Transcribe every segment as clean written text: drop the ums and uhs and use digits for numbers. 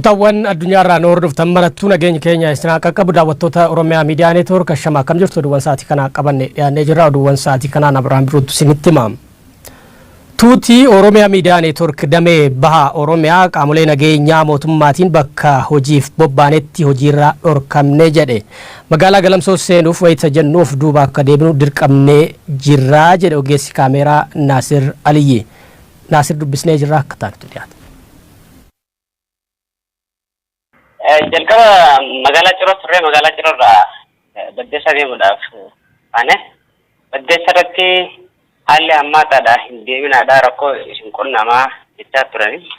Kutawan addunyaa irraa hordoftan marattuu nageenya keenya isinaa qaqqabu daawwattoota Oromiyaa Miidiyaa Neetwoork ashama akkam jirtu oduuwwan sa'aatii kana qabanne dhiyaannee jirra. Oduuwwan sa'aatii kanaan Abiraan Biruutu isinitti hima. Tuutii Oromiyaa Miidiyaa Neetwoork damee baha Oromiyaa qaamolee nageenyaa mootummaatiin bakka hojiif bobbaanetti hojiirra dhorkamne jedhe. Magaalaa Galamsoo seenuuf wayita jennuuf duuba akka deebinu dirqamnee jirra jedhe ogeessi kaameeraa Naasir Aliyyi. Naasir dubbisnee jirra akka taatu dhiyaata. Jalqaba magaalaa Ciroo turre magaalaa Ciroorraa Baddeessaa deemuudhaaf baane Baddeessaa irratti haalli hammaataadha hin deeminaadha rakkoo isin qunnamaa jechaa turani.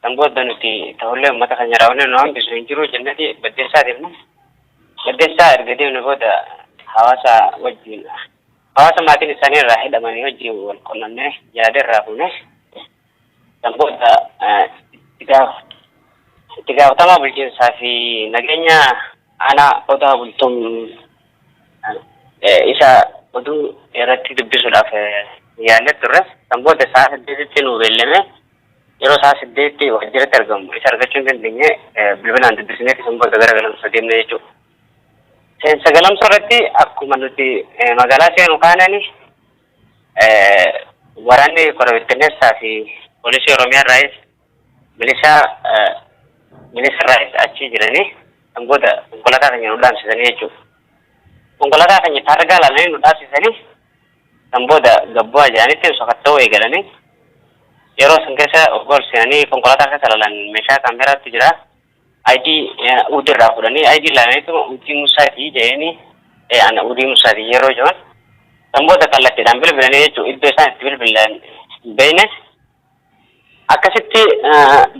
Kan booda nuti ta'ullee uummata keenya raawwanne nu hambisu hin jiru jenneti Baddeessaa deemne. Baddeessaa erga deemne booda hawaasa maatiin isaanii irraa hidhamanii wajjin wal qunnamne yaada irraa fuune. Kan booda itti gaafatamaa bulchiinsaa fi nageenya aanaa odaa bultuun isa oduu irratti dubbisuudhaaf yaallee turre. Kan booda sa'a 8tti nu beellame yeroo sa'a 8tti waajjiratti argamu isa argachuu hin dandeenye bilbilaan dubbisneeti san booda gara Galamsoo deemne jechuudha. Seensa Galamsoo irratti akkuma nuti magaalaa seenu kaanani waraanni korobittinneessaa fi poolisii Oromiyaa irraayis milishaa irraayis achii jiranii kan booda konkolaataa keenya nu dhaabsisanii jechuudha. Konkolaataa keenya targaa laalanii nu dhaabsisanii kan booda gabboo ajaa'anitti sokatta'uu eegalanii yeroo san keessa ol seenanii konkolaataa keessa laalan meeshaa kaameeraatti jira. ID udirraa fudhanii ID laalaniitu Udii Musaatii jedhanii Udii Musaatii yeroo jiran kan booda kallattiidhaan bilbilanii jechuudha. Iddoo isaan itti bilbilan beeyne akkasitti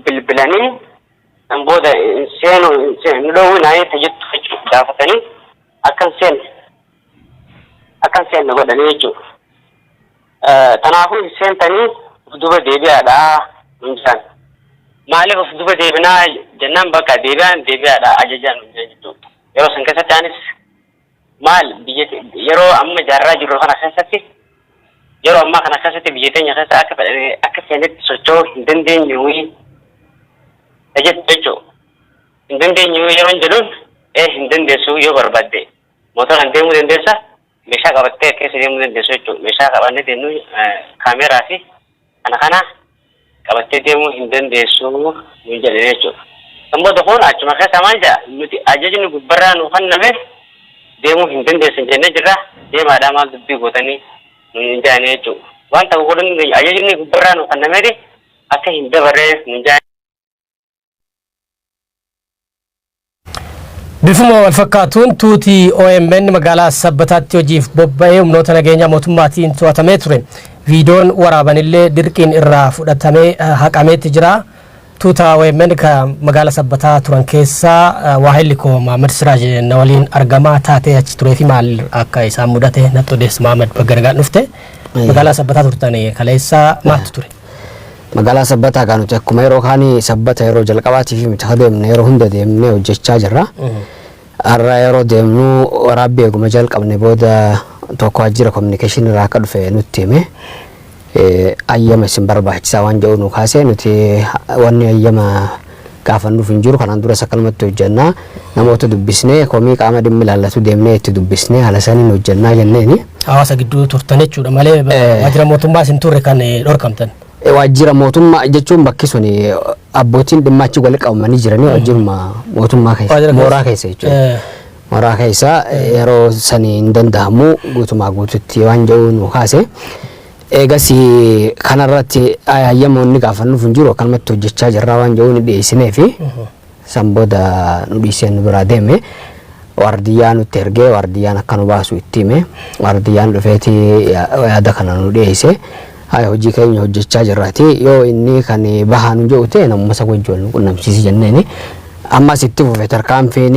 bilbilanii kan booda nu dhoowwinaa tajjittu jechuudha gaafatanii akkan seenne godhanii jechuudha. Kanaafuu seentanii duuba deebi'aadhaa nuun jedhan. Maaliif of duuba deebinaa jennaan bakka deebi'aadhaa ajajaan nuun jedhan jechuudha. Yeroo san keessatti anis maal yeroo amma jaarraa jirru kana keessatti yeroo ammaa kana keessatti biyya teenya keessa akka seenetti socho'uu hin dandeenyu jechuudha. Hin dandeenyu yeroo jedhuun hin dandeessu yoo barbaadde mootoraan deemuu dandeessa meeshaa qabattee keessa deemuu dandeessu jechuudha. Meeshaa qabannee deemnu kaameeraa fi kana qabattee deemuu hin dandeessu nuun jedhanii jechuudha. Kan booda kun achuma keessa maal jedha nuti ajajni gubbarraa nu kenname deemuu hin dandeessan jennee jirra deemaadhaa maal dubbii gootanii nuun jedhanii jechuudha. Wanta godhan ajajni gubbarraa nu kennameeti akka hin dabarree nuun jedhanii. Bifuma wal fakkaatuun tuutii OMN magaalaa Sabbataatti hojiif bobba'ee humnoota nageenyaa mootummaatiin to'atamee ture. Viidiyoon waraabanillee dirqiin irraa fudhatamee haqameetti jira. Tuuta OMN kan magaalaa Sabbataa turan keessaa waahilli koo Maamad Siraaj na waliin argamaa taatee achi turee fi maal akka isaan mudate natti odeessi Maamad Bagganagaan dhufte. Magaalaa Sabbataa turtan kaleessaa maaltu ture? Magaalaa Sabbataa kan nuti akkuma yeroo kaanii Sabbata yeroo jalqabaatiif miti deemne yeroo hunda deemnee hojjechaa jirra. Har'a yeroo deemnu waraabbii eeguma jalqabne booda tokko waajjira communication irraa akka dhufe nutti hime. Ayyama isin barbaachisaa waan jedhu nu kaasee nuti wanni ayyama gaafannuuf hin jiru kanaan dura sakkalumatti hojjennaa namoota dubbisnee komii qaama dhimmi ilaallatu deemnee itti dubbisnee haala saniin hojjennaa jenneeni. Hawaasa gidduu turtan jechuudha malee waajjira mootummaa isin turre kan dhorkamtan. Waajjira mootummaa jechuun bakki sun abbootiin dhimma achi walitti qabamanii jiranii waajjiruma mootummaa keessa mooraa keessa jechuudha. Mooraa keessa yeroo sanii hin danda'amu guutumaa guututti waan jedhu nu kaase. Eegas kanarratti ayyamoonni gaafannuuf hin jiru akkanumatti hojjechaa jirra waan jedhu ni dhiyeessinee fi san booda nu dhiisee nu biraa deeme. Waardiyyaa nutti ergee waardiyyaan akka nu baasu itti hime. Waardiyyaan dhufeetii yaada kana nu dhiyeesse. Hojii keenya hojjechaa jirraati yoo inni kan bahaa nu jedhu ta'e namuma isa wajjin wal qunnamsiisi jenneeni. Ammas itti fufee tarkaanfiin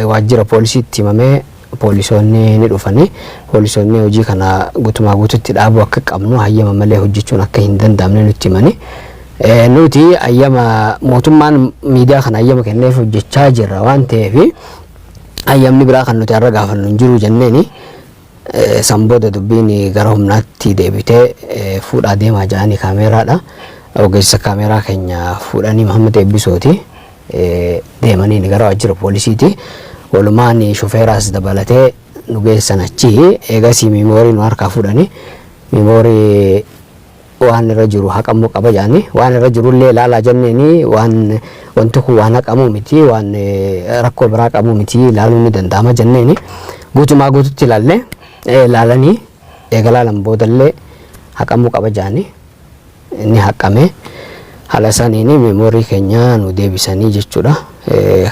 waajjira poolisiitti himamee poolisoonni ni dhufanii poolisoonni hojii kana guutumaa guututti dhaabuu akka qabnu hayyama malee hojjechuun akka hin danda'amne nutti himanii. Nuti hayyama mootummaan miidiyaa kana hayyama kenneef hojjechaa jirra waan ta'eef hayyamni biraa kan nuti har'a gaafannu hin jiru jenneeni. San booda dubbiin gara humnaatti deebitee fuudhaa deemaa jiranii kaameeraadha. Ogeessa kaameeraa keenya fuudhanii Muhammad Eebbisooti. deemanii ni gara waajjira poolisiiti. Walumaan shofeeraas dabalatee nu geessan achi eegasii miimoorii nu harkaa fudhanii miimoorii waan irra jiru haqamuu qaba jedhanii waan irra jirullee ilaalaa jenneeni wanti kun waan haqamuu miti waan rakkoo biraa qabuu miti ilaaluu ni danda'ama jenneeni guutumaa guututti ilaalanii eegalaalan boodallee haqamuu qaba jedhanii inni haqame haala saniini miimoorii keenya nu deebisanii jechuudha.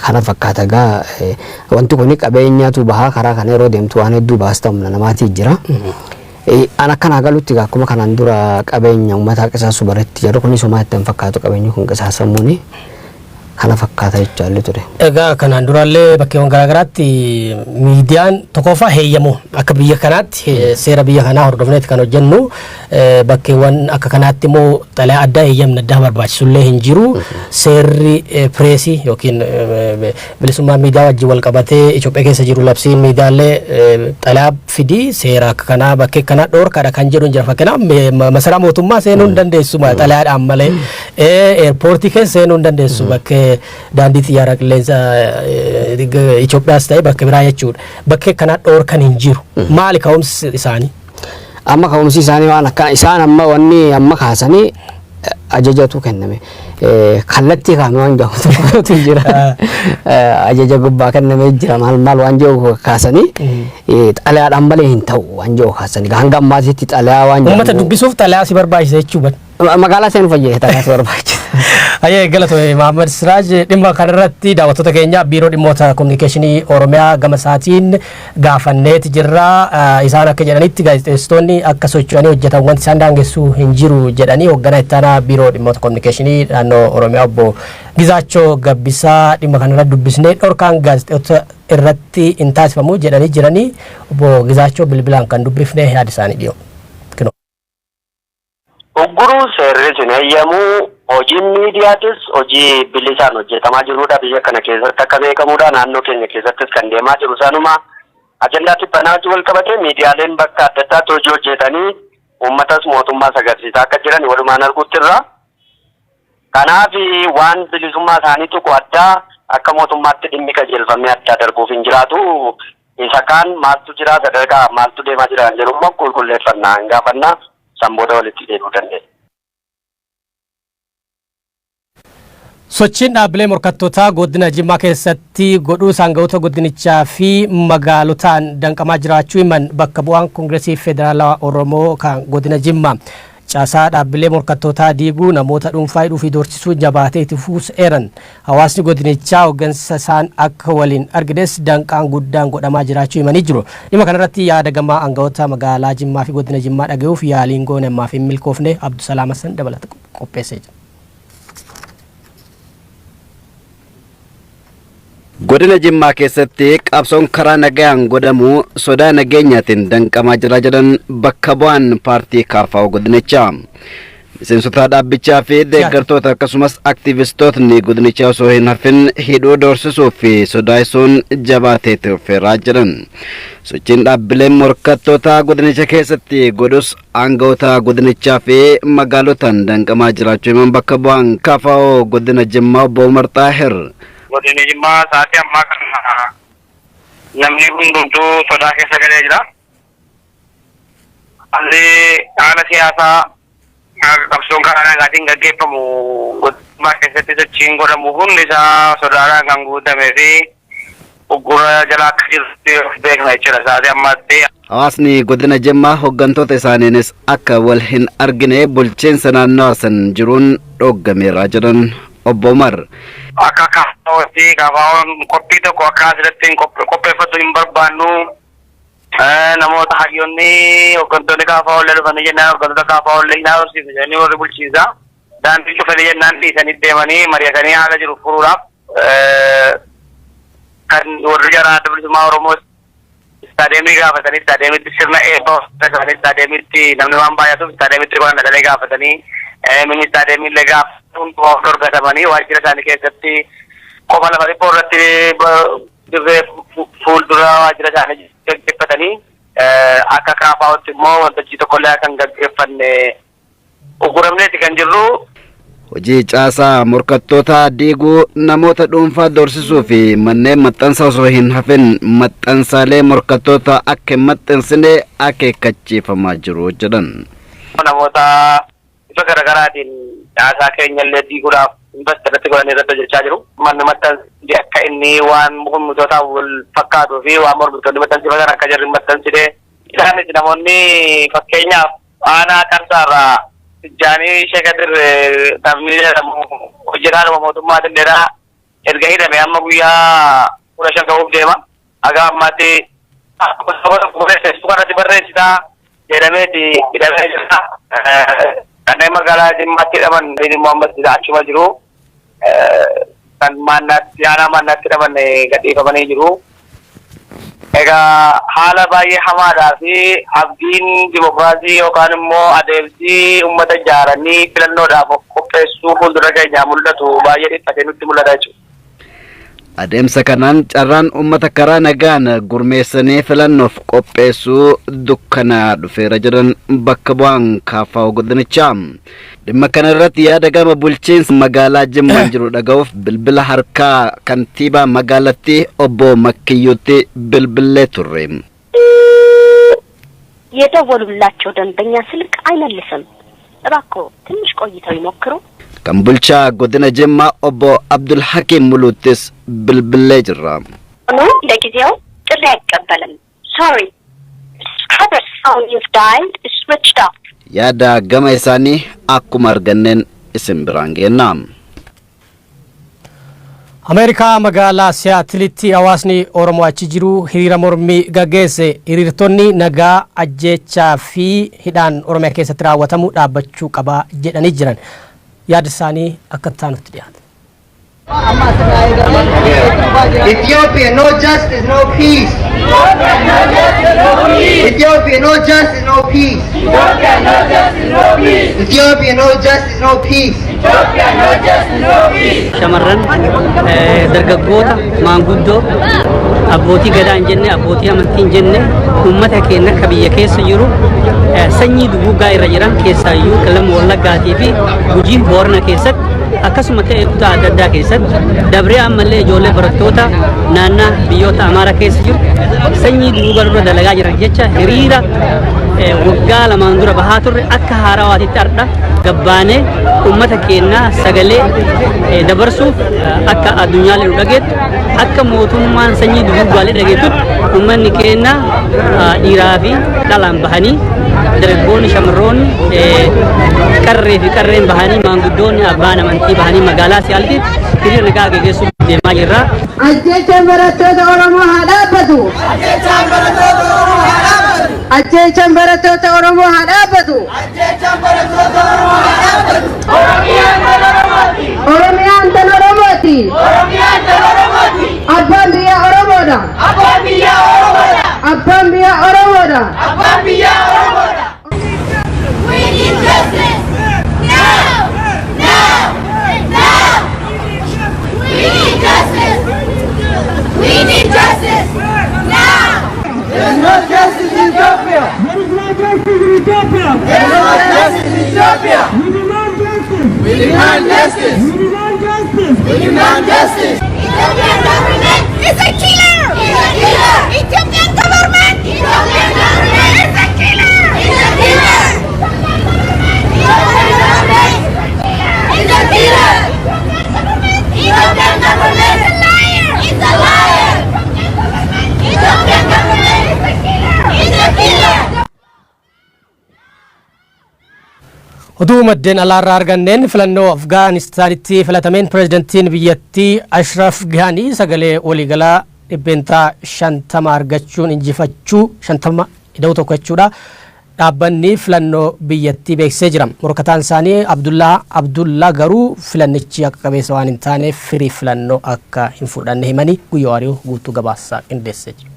Kana fakkaata gaa wanti kun qabeenyaatu bahaa karaa kana yeroo deemtu waan hedduu baasta humna namaatii jira. Ana kana galutti akkuma kanaan dura qabeenya uummataa qisaasu baratti jedhu kunis homaa itti hin fakkaatu qabeenyi kun qisaasamuuni kana fakkaata jechuudha ture. Egaa kanaan durallee bakkeewwan garaagaraatti miidiyaan tokkoffaa heeyyamu akka biyya kanaatti seera biyya kanaa hordofneeti kan hojjennu bakkeewwan akka kanaatti immoo xalayaa addaa heeyyamni addaa barbaachisullee hin jiru seerri pireesii yookiin bilisummaa miidiyaa wajjin wal qabatee Itoophiyaa keessa jiru labsiin miidiyaalee xalayaa fidii seera akka kanaa bakkee kanaa dhoorkaadha kan jedhu jira fakkeenyaaf masaraa mootummaa seenuu hin dandeessu xalayaadhaan malee eerpoortii keessa seenuu hin dandeessu bakkee daandii xiyyaara qilleensa Itoophiyaas ta'e bakka biraa jechuudha. Bakkee kanaa dhoorkan hin jiru. Maali ka'umsi isaanii? Amma ka'umsi isaanii waan akka isaan amma wanni amma kaasanii ajajatu kenname. Kallattii kaame waan jedhamu jira. Ajaja gubbaa kenname jira maal waan jedhu kaasanii xalayaadhaan malee hin ta'u waan jedhu kaasanii hanga ammaatitti xalayaa waan jedhamu. Uummata dubbisuuf xalayaa si barbaachisa jechuudha. Magaalaa seenuu fayyee xalayaa si barbaachisa. Ayyee galatoomi Mahammad Siraaj dhimma kanarratti daawwattoota keenya biiroo dhimmoota kominikeeshinii Oromiyaa gama isaatiin gaafanneeti jirra. Isaan akka jedhanitti gaazexeessitoonni akka socho'anii hojjetan wanti isaan daangessuu hin jiru jedhanii hoogganaa itti aanaa biiroo dhimmoota kominikeeshinii naannoo Oromiyaa obbo Gizaachoo Gabbisaa dhimma kanarratti dubbisnee dhorkaan gaazexeessitoota irratti hin taasifamu jedhanii jiranii obbo Gizaachoo bilbilaan kan dubbifne yaada isaanii dhiyoo. Ugguruu seerri sun eeyyamu hojiin miidiyaatis hojii bilisaan hojjetamaa jirudha biyya kana keessatti akka beekamudha naannoo keenya keessattis kan deemaa jiru sanuma ajandaatti banaachi wal qabatee miidiyaaleen bakka adda addaatti hojii hojjetanii uummatas mootummaas agarsiisaa akka jiran walumaan arguutti irra kanaaf waan bilisummaa isaanii tuqu addaa akka mootummaatti dhimmi qajeelfamee addaa darbuuf hin jiraatu isa kaan maaltu jira sadarkaa maaltu deemaa jira kan jedhu immoo qulqulleeffannaa hin gaafannaa samboota walitti deemuu dandeenya. Sochiin dhaabbilee morkattootaa godina Jimmaa keessatti godhuu saangawoota godinichaa fi magaalotaan danqamaa jiraachuu himan bakka bu'aan Koongireesii Federaalawaa Oromoo kan godina Jimmaa caasaa dhaabbilee morkattootaa diiguu namoota dhuunfaa hidhuu fi doorsisuu jabaatee itti fuuseeran hawaasni godinichaa hooggansa isaan akka waliin argines danqaan guddaan godhamaa jiraachuu himanii jiru. Dhimma kanarratti yaada gamaa aangawoota magaalaa Jimmaa fi godina Jimmaa dhaga'uuf yaaliin goone ammaa fi milkoofne Abdusalaam Hassan dabalata qopheessee jira. Godina Jimmaa keessatti qabsoon karaa nagayaan godhamu sodaa nageenyaatiin danqamaa jira jedhan bakka bu'aan paartii KFO godinichaa. Miseensota dhaabbichaa fi deeggartoota akkasumas aktivistootni godinichaa osoo hin hafin hidhuu doorsisuu fi sodaachisuun jabaatee dhufeeraa jedhan. Sochiin dhaabbileen morkattoota godinicha keessatti godhus aangawoota godinichaa fi magaalotaan danqamaa jiraachuu himan bakka bu'aan KFO godina Jimmaa obbo Umar Xaahir. Godina Jimmaa sa'aatii ammaa kana namni hundumtuu sodaa keessa galee jira. Haala siyaasaa qabsoon karaa nagaatiin gaggeeffamu godina keessatti sochiin godhamu hundi isaa sodaadhaan kan guutamee fi uggura jala akka jirutti beekna jechuudha sa'aatii ammaatti. Hawaasni godina Jimmaa hooggantoota isaaniinis akka wal hin argine bulchiinsa naannawaa san jiruun dhoggameera jedhan obbo Umar. Akka KFO'tti KFO'n qophii tokko akka asirratti qopheeffatu hin barbaannu namoota hayyoonni hooggantoonni KFO illee dhufanii jennaan hooggantoota KFO illee hin haasofsiisu jedhanii warri bulchiinsaa daandii cufanii jennaan dhiisanii deemanii mari'atanii haala jiru furuudhaaf kan warri jaraa adda bilisummaa Oromoo istaadeemii gaafatanii istaadeemitti sirna eebba isaanii istaadeemitti namni waan baay'atuuf istaadeemitti qoran dhagalee gaafatanii minni istaadeemii illee gaafatan dorgatamanii waajjira isaanii keessatti qofa lafa xiqqoo irratti dirree fuuldura waajjira isaanii gaggeeffatanii akka KFO'tti immoo waltajjii tokkollee kan gaggeeffanne ugguramneeti kan jirru hojii caasaa morkattoota diiguu namoota dhuunfaa doorsisuu fi manneen maxxansa osoo hin hafin maxxansaalee morkattoota akka hin maxxansine akeekkachiifamaa jiru jedhan. Namoota ifa garaagaraatiin caasaa keenyallee diiguudhaaf investirratti godhanii irratti hojjechaa jiru. Manni maxxansi akka inni waan mormitootaaf wal fakkaatuu fi waan mormitoonni maxxansiifatan akka jarri maxxansine isaanis namoonni fakkeenyaaf aanaa qarsaarraa Jaanii Sheekadir taphni jedhamu hojjetaan mootummaa Dindeeraa erga hidhame amma guyyaa 15 ta'uuf deema. Haga ammaatti kanatti barreessitaa jedhameeti hidhamee jira. Kanneen magaalaa Jimmaatti hidhaman immoo ammas achuma jiru. Kan aanaa maannaatti hidhaman gadhiifamanii jiru. Egaa haala baay'ee hamaadhaa fi abdiin dimokiraasii yookaan immoo adeemsi uummata ijaaranii filannoodhaaf qopheessuu fuuldura keenyaa mul'atu baay'ee dhiphatee nutti mul'ata jechuudha. Adeemsa kanaan carraan uummata karaa nagaan gurmeessanii filannoof qopheessuu dukkanaa dhufeera jedhan bakka bu'aan KFO godinichaa. Dhimma kana irratti yaada gama bulchiinsa magaalaa Jimmaa jiru dhaga'uuf bilbila harkaa kantiibaa magaalattii obbo Makkiyyuutti bilbilee turre. የደወሉላቸው ደንበኛ ስልክ አይመልስም። እባክዎ ትንሽ ቆይተው ይሞክሩ። Kan bulchaa godina Jimmaa obbo Abdul Hakim Muluuttis bilbilee jirra. ለጊዜው ጥሪ አይቀበልም. Sorry. Other phone you've dialed is switched off. Yaada gama isaanii akkuma arganneen isin biraan geenna. Ameerikaa magaalaa Siyaatilitti hawaasni Oromoo achi jiru hiriira mormii gaggeesse. Hiriirtonni nagaa ajjeechaa fi hidhaan Oromiyaa keessatti raawwatamu dhaabbachuu qaba jedhanii jiran. Yaada isaanii akka taanutti dhiyaata. Ethiopia, no justice, no peace. Ethiopia, no justice, no peace. Ethiopia, no justice, no peace. Shamarran dargaggoota maanguddoo abbootii gadaa hin jenne abbootii amantii hin jenne uummata keenya akka biyya keessa jiru sanyii duguuggaa irra jiran keessaayyuu qalama Wallaggaatii fi Gujiin Boorana keessatti akkasuma ta'e kutaa adda addaa keessatti dabree ammallee ijoollee barattoota naannaa biyyoota Amaaraa keessa jiru sanyii duguuggaa dura dalagaa jiran jecha hiriira waggaa lamaan dura bahaa turre akka haarawaatitti ardha gabbaanee uummata keenya sagalee dabarsuuf akka addunyaalee nu dhageettu akka mootummaan sanyii duguuggaalee dhageettutti uummanni keenya dhiiraa fi dhalaan bahanii dargaggoonni shamarroonni qarree fi qarreen bahanii maanguddoonni abbaan amantii bahanii magaalaa Siyaatilitti hiriira nagaa gaggeessuuf deemaa jirra. Ajjeechaan barattoota Oromoo haa dhaabbatu. Ajjeechaan barattoota Oromoo haa dhaabbatu. Oromiyaan tan Oromooti. Abbaan biyya Oromoodha. Abbaan biyya Oromoodha. We need justice now, now, now. We need justice. We need justice now. There's no justice in Ethiopia. There is no justice in Ethiopia. There is no justice in Ethiopia. We demand justice. We demand justice. We demand justice. We demand justice. Ethiopian government is a killer. He's a killer. Ethiopian government. Ethiopian government is a killer. He's a killer. Ethiopian government is a killer. Ethiopian government is a liar. He's a liar. Ethiopian government is a killer. He's a killer. Oduu maddeen alaarraa arganneen filannoo Afgaanistaanitti filatameen pirezidantiin biyyattii Ashraf Ghani sagalee waliigalaa dhibbentaa 50 argachuun injifachuu 50 ida'uu tokko jechuudha. Dhaabbanni filannoo biyyattii beeksisee jira. Morkataan isaanii Abdullaa garuu filannichi akka qabeessa waan hin taaneef firii filannoo akka hin fudhanne himanii guyyaa waariyuu guutuu gabaasaa qindeessee jira.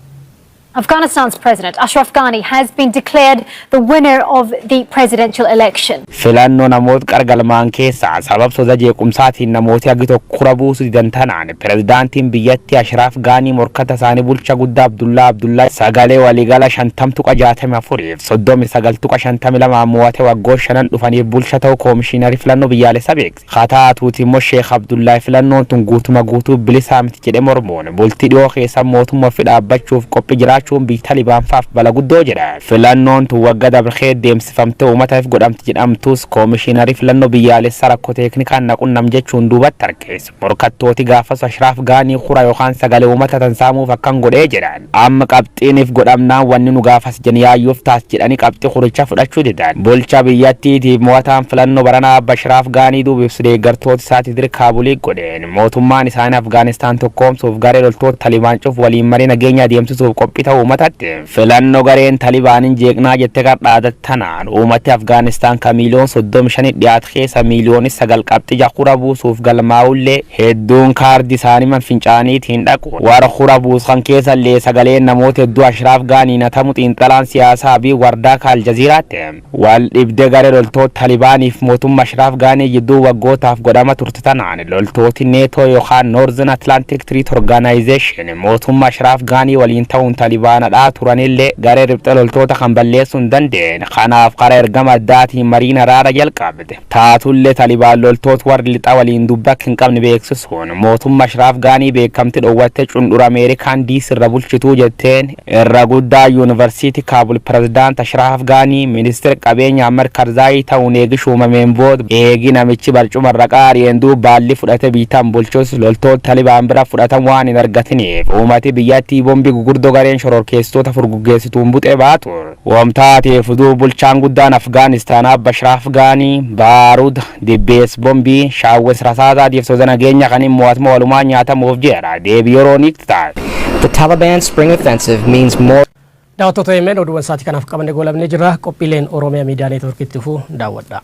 Afghanistan's President Ashraf Ghani has been declared the winner of the presidential election. Filanno namoota qargalmaan keessaa sabab soda jeequmsaatiin namooti agito kurabuusu didantanaan pirezidaantiin biyyattii Ashraf Ghani morkata isaanii bulcha guddaa Abdullah sagalee waliigala 50.64 39.52 mo'ate waggoota shanan dhufaniif bulcha ta'u koomishiinarii filannoo biyyaalessaa beeksise. Hataa tuuti immoo Sheekh Abdullah filannoon tun guutuu bilisaa miti jedhe mormuun bultii dhiyoo keessa mootummaa fi dhaabbachuuf qophii jiraachuun biyya Talibaan faaf bala guddoo jedha. Filannoon tun waggaa dabree deemsifamtee uummataaf godhamti jedhamtus koomishiinarii filannoo biyyaalessaa rakkoo teeknikaan naqunnam jechuun duubatti harkeesse. Morkattooti gaafas Ashraf Ghani kura yookaan sagalee uummata tansaamuuf akkan godhee jedhan. Amma qabxiiniif godhamnaan wanni nu gaafas jeniyaayyuuf taas jedhanii qabxii kuricha fudhachuu didan. Bulcha biyyattiitiif mo'ataan filannoo baranaa Ashraf Ghani duubibsi deeggartoota isaati dir Kaabulii godheen. Mootummaan isaanii Afgaanistaan tokkoomsuuf garee loltoota Talibaan cuuf waliin marii nageenya adeemsisuuf qophii ta'uu uummatatti. Filannoo gareen Talibaanin jeeqnaa jettee qardhaadattanaan uummati Afgaanistaan ka miiliyoon 35 dhiyaate keessa miiliyoon 9 qabxii jaqura buusuuf galmaa'ullee hedduun kaardi isaanii manfincaaniitiin dhaqu. Warra kura buusan keessa illee sagaleen namoota hedduu Ashraf Ghani natamu xiinxalaan siyaasaa fi wardaa ka Aljaziiraatti. Wal dhibdee garee loltoota Talibaaniif mootummaa Ashraf Ghani jidduu waggootaaf godhama turte tanaan loltooti neetoo yookaan Northern Atlantic Treaty Organization mootummaa Ashraf Ghani waliin ta'uun Talibaanadhaa turanillee garee riphxe loltoota kan balleessuu hin dandeenye. Kanaaf karaa ergama addaatiin mariin araara jalqabde. Taatullee Talibaan loltoota warri lixa waliin dubbakka hin qabne beeksisuun mootummaa Ashraf Ghani beekamti dhoowwattee cundhura Ameerikaan diis irra bulchituu jetteen irra guddaa yuunivarsiitii Kaabul pirezidaant Ashraf Ghani ministeera qabeenya Ammar Karzaayi ta'uun eegi shuumameen booda eegi namichi barcuma irra qaariyeen duub baalli fudhate biitaan bulchus loltoota Talibaan bira fudhatan waan hin argatiniif uummati biyyattii bombii gurguddoo gareen shororkeessitoota furguggeessituun buxee baatu. Wamtaateef duub bulchaan guddaan Afgaanistaan Ashraf Ghani baaruud dibbees bombii shaawwes rasaasaatiif soda nageenya kan mo'atma walumaa nyaatamuuf jeera deebii yeroo niqxaa. The Taliban spring offensive means more. Daawwattoota himeen oduuwwan sa'aatii kanaaf qabannee goolabnee jirra. Qophiileen Oromiyaa miidiyaa neetwoorkiitti fuu daawwadha.